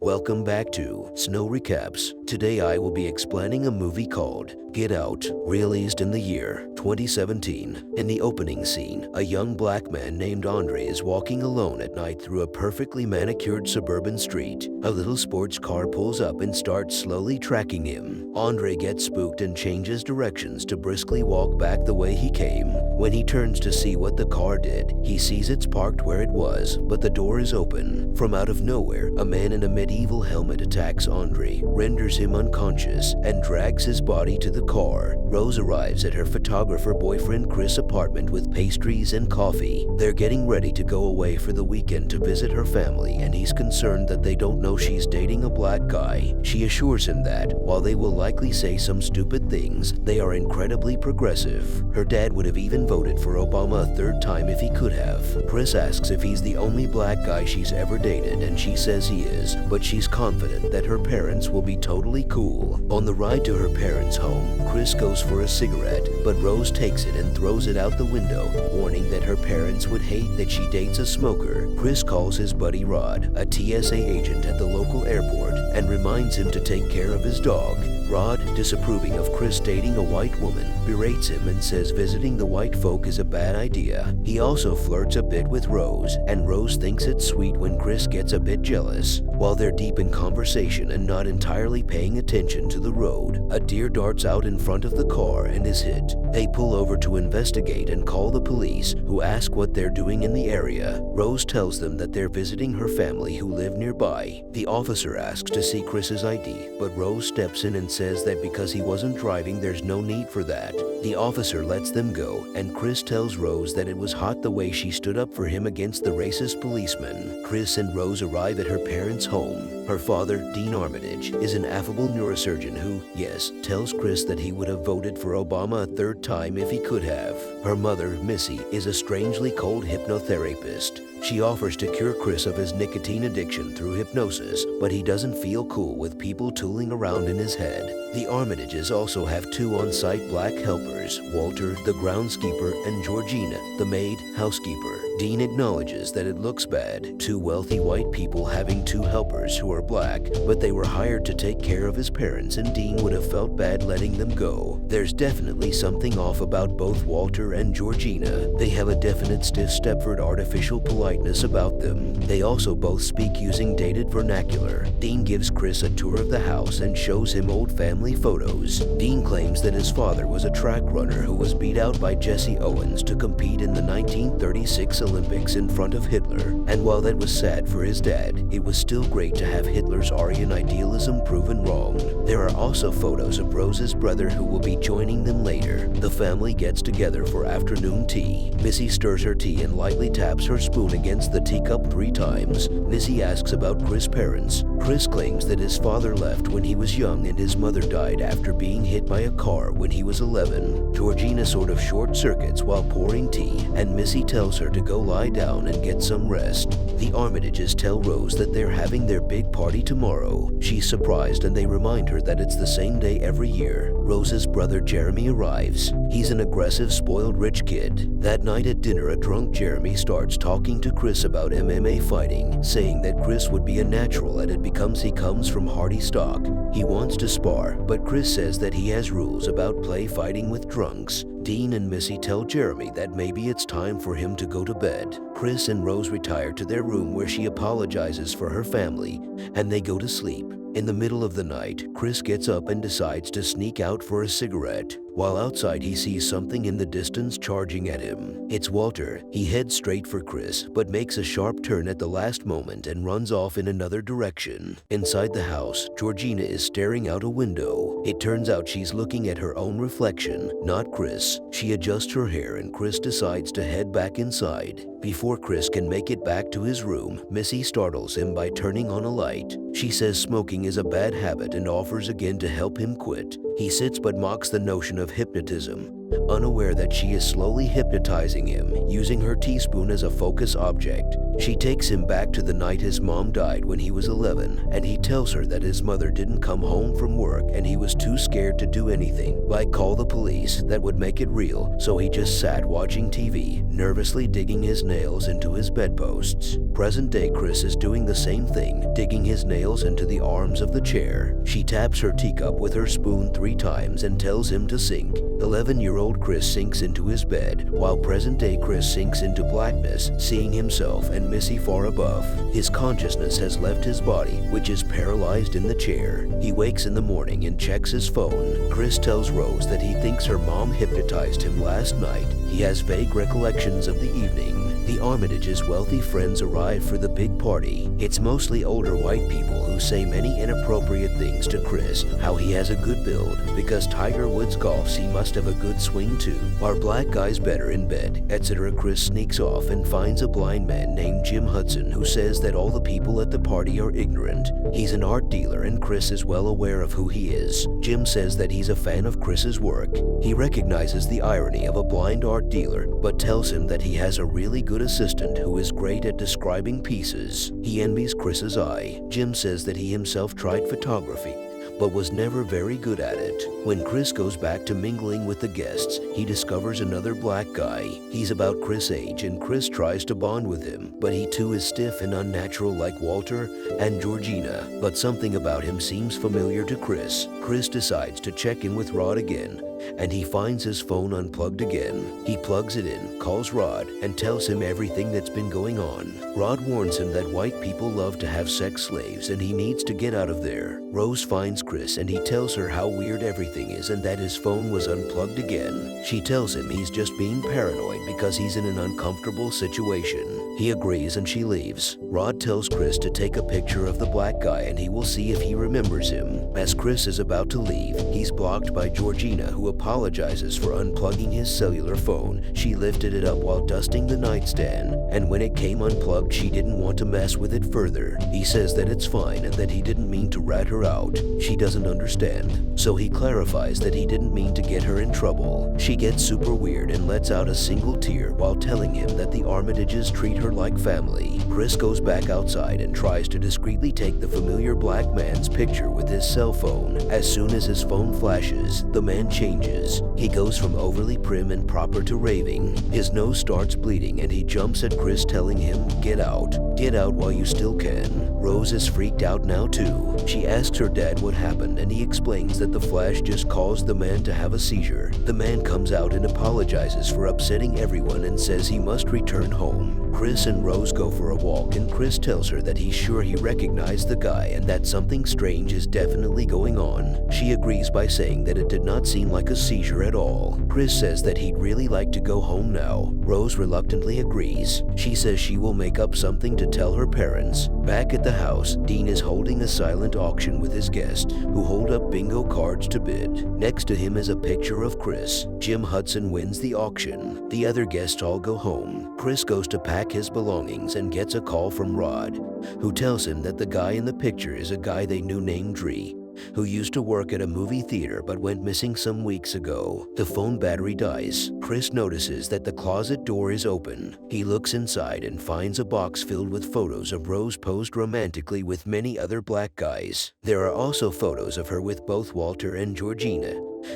Welcome back to Snow Recaps. Today I will be explaining a movie called Get Out, released in the year 2017. In the opening scene, a young black man named Andre is walking alone at night through a perfectly manicured suburban street. A little sports car pulls up and starts slowly tracking him. Andre gets spooked and changes directions to briskly walk back the way he came. When he turns to see what the car did, he sees it's parked where it was, but the door is open. From out of nowhere, a man in a medieval helmet attacks Andre, renders him unconscious, and drags his body to the car. Rose arrives at her photographer boyfriend Chris' apartment with pastries and coffee. They're getting ready to go away for the weekend to visit her family, and he's concerned that they don't know she's dating a black guy. She assures him that, while they will likely say some stupid things, they are incredibly progressive. Her dad would have even voted for Obama a third time if he could have. Chris asks if he's the only black guy she's ever dated, and she says he is, but she's confident that her parents will be totally cool. On the ride to her parents' home, Chris goes for a cigarette, but Rose takes it and throws it out the window, warning that her parents would hate that she dates a smoker. Chris calls his buddy Rod, a TSA agent at the local airport, and reminds him to take care of his dog. Rod, disapproving of Chris dating a white woman, berates him and says visiting the white folk is a bad idea. He also flirts a bit with Rose, and Rose thinks it's sweet when Chris gets a bit jealous. While they're deep in conversation and not entirely paying attention to the road, a deer darts out in front of the car and is hit. They pull over to investigate and call the police, who ask what they're doing in the area. Rose tells them that they're visiting her family who live nearby. The officer asks to see Chris's ID, but Rose steps in and says that because he wasn't driving, there's no need for that. The officer lets them go, and Chris tells Rose that it was hot the way she stood up for him against the racist policeman. Chris and Rose arrive at her parents' home. Her father, Dean Armitage, is an affable neurosurgeon who, yes, tells Chris that he would have voted for Obama a third time if he could have. Her mother, Missy, is a strangely cold hypnotherapist. She offers to cure Chris of his nicotine addiction through hypnosis, but he doesn't feel cool with people tooling around in his head. The Armitages also have two on-site black helpers, Walter, the groundskeeper, and Georgina, the maid housekeeper. Dean acknowledges that it looks bad, two wealthy white people having two helpers who are black, but they were hired to take care of his parents, and Dean would have felt bad letting them go. There's definitely something off about both Walter and Georgina. They have a definite stiff Stepford artificial politeness about them. They also both speak using dated vernacular. Dean gives Chris a tour of the house and shows him old family photos. Dean claims that his father was a track runner who was beat out by Jesse Owens to compete in the 1936 Olympics in front of Hitler, and while that was sad for his dad, it was still great to have Hitler's Aryan idealism proven wrong. There are also photos of Rose's brother who will be joining them later. The family gets together for afternoon tea. Missy stirs her tea and lightly taps her spoon against the teacup 3 times. Missy asks about Chris' parents. Chris claims that his father left when he was young and his mother died after being hit by a car when he was 11. Georgina sort of short circuits while pouring tea, and Missy tells her to go lie down and get some rest. The Armitages tell Rose that they're having their big party tomorrow. She's surprised and they remind her that it's the same day every year. Rose's brother Jeremy arrives. He's an aggressive, spoiled rich kid. That night at dinner, a drunk Jeremy starts talking to Chris about MMA fighting, saying that Chris would be a natural at it because he comes from hardy stock. He wants to spar, but Chris says that he has rules about play fighting with drunks. Dean and Missy tell Jeremy that maybe it's time for him to go to bed. Chris and Rose retire to their room where she apologizes for her family, and they go to sleep. In the middle of the night, Chris gets up and decides to sneak out for a cigarette. While outside, he sees something in the distance charging at him. It's Walter. He heads straight for Chris, but makes a sharp turn at the last moment and runs off in another direction. Inside the house, Georgina is staring out a window. It turns out she's looking at her own reflection, not Chris. She adjusts her hair and Chris decides to head back inside. Before Chris can make it back to his room, Missy startles him by turning on a light. She says smoking is a bad habit and offers again to help him quit. He sits but mocks the notion of hypnotism, unaware that she is slowly hypnotizing him, using her teaspoon as a focus object. She takes him back to the night his mom died when he was 11, and he tells her that his mother didn't come home from work and he was too scared to do anything, like call the police, that would make it real, so he just sat watching TV, nervously digging his nails into his bedposts. Present-day Chris is doing the same thing, digging his nails into the arms of the chair. She taps her teacup with her spoon 3 times and tells him to sink. 11-year-old Chris sinks into his bed, while present-day Chris sinks into blackness, seeing himself and Missy far above. His consciousness has left his body, which is paralyzed in the chair. He wakes in the morning and checks his phone. Chris tells Rose that he thinks her mom hypnotized him last night. He has vague recollections of the evening. The Armitages' wealthy friends arrive for the big party. It's mostly older white people who say many inappropriate things to Chris, how he has a good build. Because Tiger Woods golfs, he must have a good swing too. Are black guys better in bed, etc. Chris sneaks off and finds a blind man named Jim Hudson who says that all the people at the party are ignorant. He's an art dealer and Chris is well aware of who he is. Jim says that he's a fan of Chris's work. He recognizes the irony of a blind art dealer, but tells him that he has a really good assistant who is great at describing pieces. He envies Chris's eye. Jim says that he himself tried photography, but was never very good at it. When Chris goes back to mingling with the guests, he discovers another black guy. He's about Chris' age and Chris tries to bond with him, but he too is stiff and unnatural like Walter and Georgina. But something about him seems familiar to Chris. Chris decides to check in with Rod again, and he finds his phone unplugged again. He plugs it in, calls Rod, and tells him everything that's been going on. Rod warns him that white people love to have sex slaves and he needs to get out of there. Rose finds Chris and he tells her how weird everything is and that his phone was unplugged again. She tells him he's just being paranoid because he's in an uncomfortable situation. He agrees and she leaves. Rod tells Chris to take a picture of the black guy and he will see if he remembers him. As Chris is about to leave, he's blocked by Georgina, who apologizes for unplugging his cellular phone. She lifted it up while dusting the nightstand, and when it came unplugged, she didn't want to mess with it further. He says that it's fine and that he didn't mean to rat her out. She doesn't understand, so he clarifies that he didn't mean to get her in trouble. She gets super weird and lets out a single tear while telling him that the Armitages treat her like family. Chris goes back outside and tries to discreetly take the familiar black man's picture with his cell phone. As soon as his phone flashes, the man changes. He goes from overly prim and proper to raving. His nose starts bleeding and he jumps at Chris, telling him, "Get out. Get out while you still can." Rose is freaked out now too. She asks her dad what happened and he explains that the flash just caused the man to have a seizure. The man comes out and apologizes for upsetting everyone and says he must return home. Chris and Rose go for a walk and Chris tells her that he's sure he recognized the guy and that something strange is definitely going on. She agrees by saying that it did not seem like a seizure at all. Chris says that he'd really like to go home now. Rose reluctantly agrees. She says she will make up something to tell her parents. Back at the house, Dean is holding a silent auction with his guests, who hold up bingo cards to bid. Next to him is a picture of Chris. Jim Hudson wins the auction. The other guests all go home. Chris goes to pack his belongings and gets a call from Rod, who tells him that the guy in the picture is a guy they knew named Dree, who used to work at a movie theater but went missing some weeks ago. The phone battery dies. Chris notices that the closet door is open. He looks inside and finds a box filled with photos of Rose posed romantically with many other black guys. There are also photos of her with both Walter and Georgina,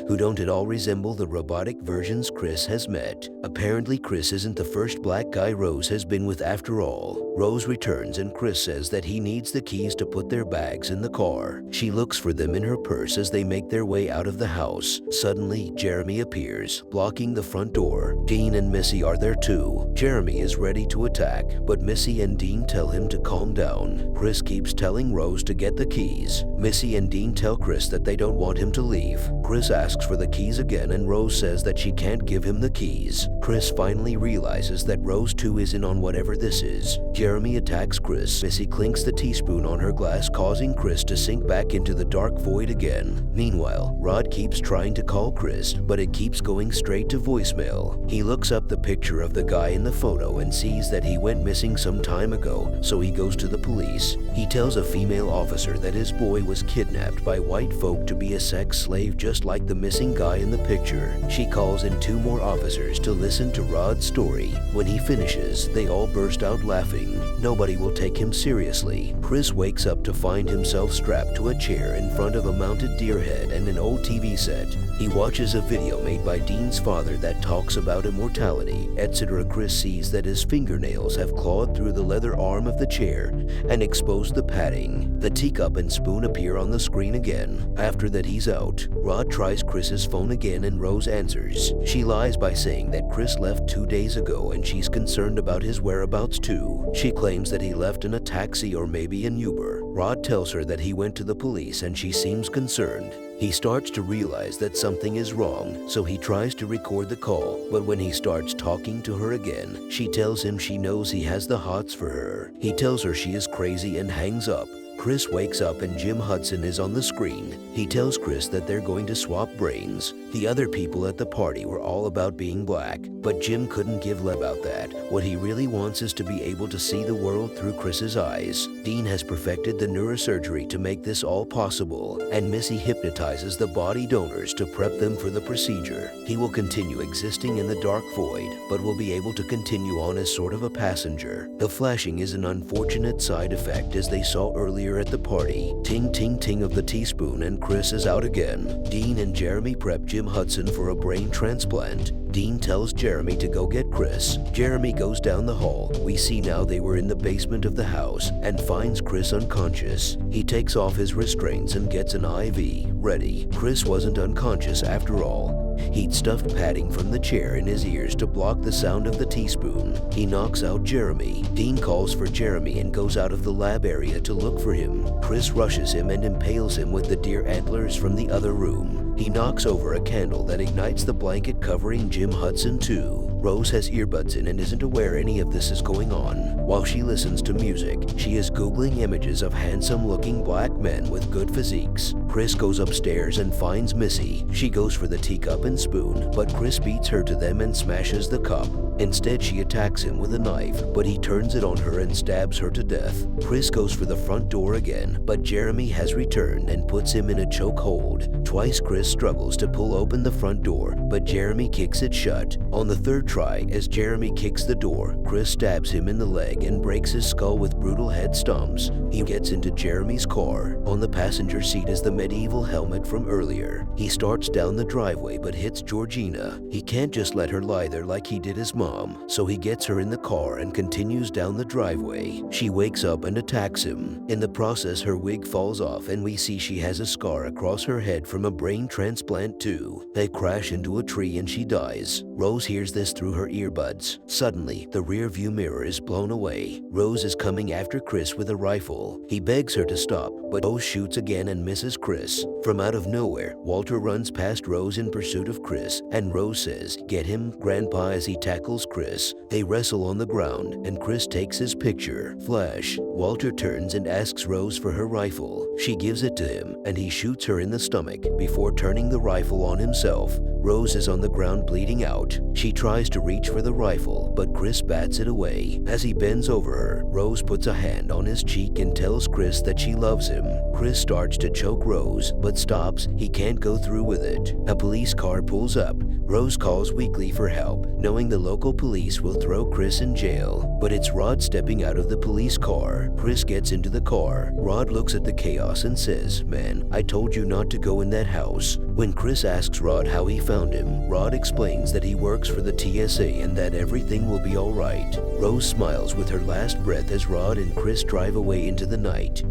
who don't at all resemble the robotic versions Chris has met. Apparently, Chris isn't the first black guy Rose has been with after all. Rose returns and Chris says that he needs the keys to put their bags in the car. She looks for them in her purse as they make their way out of the house. Suddenly, Jeremy appears, blocking the front door. Dean and Missy are there too. Jeremy is ready to attack, but Missy and Dean tell him to calm down. Chris keeps telling Rose to get the keys. Missy and Dean tell Chris that they don't want him to leave. Chris asks for the keys again and Rose says that she can't give him the keys. Chris finally realizes that Rose too is in on whatever this is. Jeremy attacks Chris. Missy clinks the teaspoon on her glass, causing Chris to sink back into the dark void again. Meanwhile, Rod keeps trying to call Chris, but it keeps going straight to voicemail. He looks up the picture of the guy in the photo and sees that he went missing some time ago, so he goes to the police. He tells a female officer that his boy was kidnapped by white folk to be a sex slave just like the missing guy in the picture. She calls in 2 more officers to listen to Rod's story. When he finishes, they all burst out laughing. Nobody will take him seriously. Chris wakes up to find himself strapped to a chair in front of a mounted deer head and an old TV set. He watches a video made by Dean's father that talks about immortality, etc. Chris sees that his fingernails have clawed through the leather arm of the chair and exposed the padding. The teacup and spoon appear on the screen again. After that, he's out. Rod tries Chris's phone again and Rose answers. She lies by saying that Chris left 2 days ago and she's concerned about his whereabouts too. She claims that he left in a taxi or maybe an Uber. Rod tells her that he went to the police and she seems concerned. He starts to realize that something is wrong, so he tries to record the call, but when he starts talking to her again, she tells him she knows he has the hots for her. He tells her she is crazy and hangs up. Chris wakes up and Jim Hudson is on the screen. He tells Chris that they're going to swap brains. The other people at the party were all about being black, but Jim couldn't give love about that. What he really wants is to be able to see the world through Chris's eyes. Dean has perfected the neurosurgery to make this all possible, and Missy hypnotizes the body donors to prep them for the procedure. He will continue existing in the dark void, but will be able to continue on as sort of a passenger. The flashing is an unfortunate side effect, as they saw earlier at the party. Ting ting ting of the teaspoon and Chris is out again. Dean and Jeremy prep Jim Hudson for a brain transplant. Dean tells Jeremy to go get Chris. Jeremy goes down the hall. We see now they were in the basement of the house and finds Chris unconscious. He takes off his restraints and gets an IV ready. Chris wasn't unconscious after all. He'd stuffed padding from the chair in his ears to block the sound of the teaspoon. He knocks out Jeremy. Dean calls for Jeremy and goes out of the lab area to look for him. Chris rushes him and impales him with the deer antlers from the other room. He knocks over a candle that ignites the blanket covering Jim Hudson too. Rose has earbuds in and isn't aware any of this is going on. While she listens to music, she is Googling images of handsome-looking black men with good physiques. Chris goes upstairs and finds Missy. She goes for the teacup and spoon, but Chris beats her to them and smashes the cup. Instead, she attacks him with a knife, but he turns it on her and stabs her to death. Chris goes for the front door again, but Jeremy has returned and puts him in a chokehold. Twice Chris struggles to pull open the front door, but Jeremy kicks it shut. On the third try, as Jeremy kicks the door, Chris stabs him in the leg and breaks his skull with brutal head stumps. He gets into Jeremy's car. On the passenger seat is the medieval helmet from earlier. He starts down the driveway but hits Georgina. He can't just let her lie there like he did his mom, so he gets her in the car and continues down the driveway. She wakes up and attacks him. In the process, her wig falls off and we see she has a scar across her head from a brain transplant too. They crash into a tree and she dies. Rose hears this through her earbuds. Suddenly, the rear view mirror is blown away. Rose is coming after Chris with a rifle. He begs her to stop, but Rose shoots again and misses Chris. From out of nowhere, Walter runs past Rose in pursuit of Chris, and Rose says, "Get him, Grandpa," as he tackles Chris. They wrestle on the ground, and Chris takes his picture. Flash. Walter turns and asks Rose for her rifle. She gives it to him, and he shoots her in the stomach before turning the rifle on himself. Rose is on the ground bleeding out. She tries to reach for the rifle, but Chris bats it away. As he bends over her, Rose puts a hand on his cheek and tells Chris that she loves him. Chris starts to choke Rose, but stops. He can't go through with it. A police car pulls up. Rose calls weakly for help, knowing the local police will throw Chris in jail. But it's Rod stepping out of the police car. Chris gets into the car. Rod looks at the chaos and says, "Man, I told you not to go in that house." When Chris asks Rod how he found him, Rod explains that he works for the TSA and that everything will be alright. Rose smiles with her last breath as Rod and Chris drive away into the night.